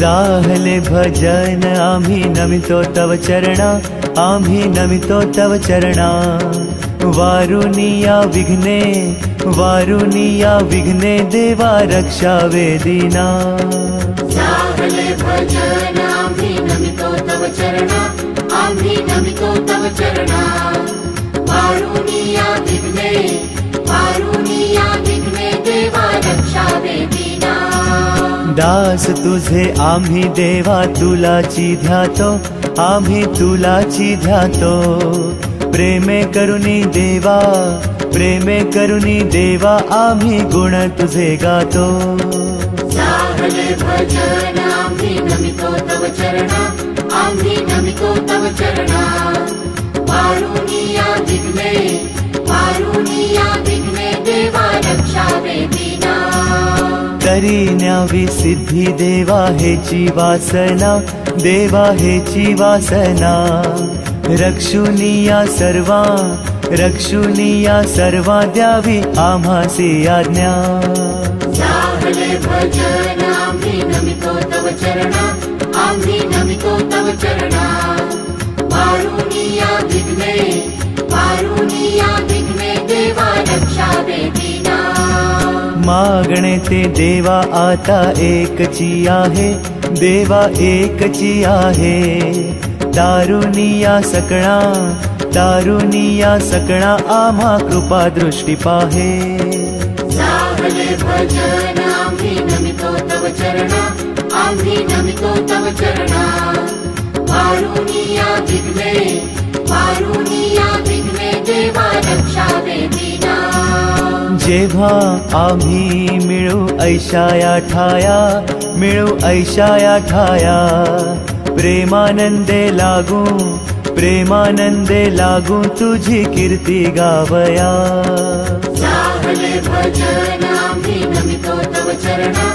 जाहले भजन आम्ही नमितो तव चरणा, आम्ही नमितो तव चरणा। वारुनिया विघ्ने देवा रक्षावे दीना। जाहले भजन आम्ही नमितो तव चरणा, आम्ही नमितो तव चरणा। वारुनिया विघ्ने देवा रक्षावे दीना। दास तुझे आम्ही देवा तुलाची ध्यातो, आम्ही तुलाची ध्यातो। प्रेमे करुणी देवा आम्ही गुण तुझे गातो। जाहले भजन आम्ही नमितो तव चरणा, आम्ही नमितो तव चरणा। वारुनिया विघ्ने देवा रक्षावे दीना। तरी न्यावी सिद्धी देवा हेची वासना, देवा हेची वासना। रक्षुनिया सर्वा द्यावी आम्हासी आज्ञा। जाहले भजन आम्ही नमितो तव चरणा, आम्ही नमितो तव चरणा। वारुनिया विघ्ने देवा रक्षावे दीना। मागणे ते देवा आता एकची आहे, देवा एकची आहे। तारुनिया सकळा आम्हा कृपा दृष्टी पाहे। जाहले भजन आम्ही नमितो तव चरणा, आम्ही नमितो तव चरणा। वारुनिया विघ्ने देवा रक्षावे दीना। जेव्हा आम्ही मिळू ऐशाया ठाया। प्रेमानंदे लागू तुझी कीर्ती गावया। जाहले भजन आम्ही नमितो तव चरणा,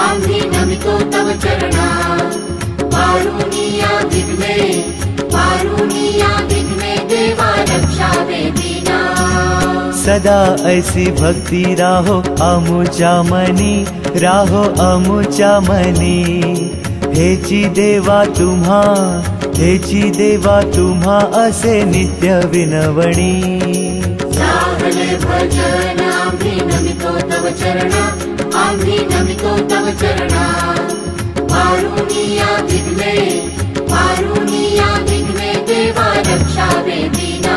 आम्ही नमितो तव चरणा। वारुनिया विघ्ने देवा रक्षावे दीना। सदा ऐसी भक्ति राहो अमुचा मनी। हेची देवा तुम्हा असे नित्य विनवणी। जाहले भजन आम्ही नमितो तव चरणा, आम्ही नमितो तव चरणा। वारुनिया विघ्ने देवा रक्षावे दीना।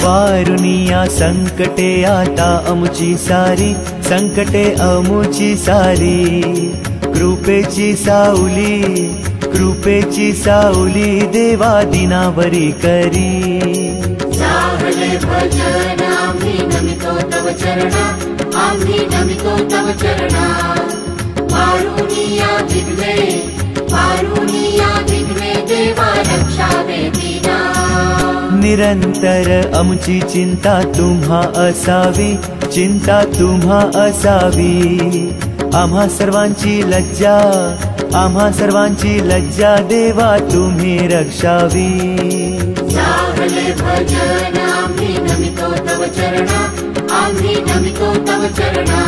वारुनिया संकटे आता अमुची सारी। कृपेची साऊली देवा दिनावरी करी। जाहले भजन आम्ही नमितो तव चरणा, आम्ही नमितो तव चरणा। वारुनिया विघ्ने देवा रक्षावे दीना। निरंतर अमुची चिंता तुम्हा असावी। आम्हा सर्वांची लज्जा देवा तुम्ही रक्षावी। जाहले भजन आम्ही नमितो तव चरणा, आम्ही नमितो तव चरणा।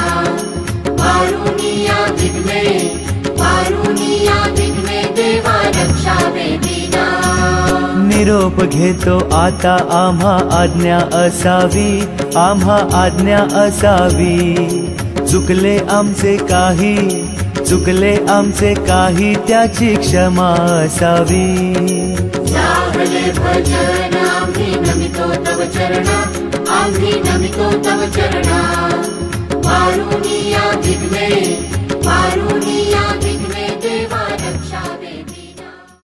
वारुनिया विघ्ने देवा रक्षावे दीना। निरोप घेतो आता आम्हा आज्ञा असावी। चुकले आमचे काही त्याची क्षमा असावी। जाहले भजन आम्ही नमितो तव चरणा, आम्ही नमितो तव चरणा।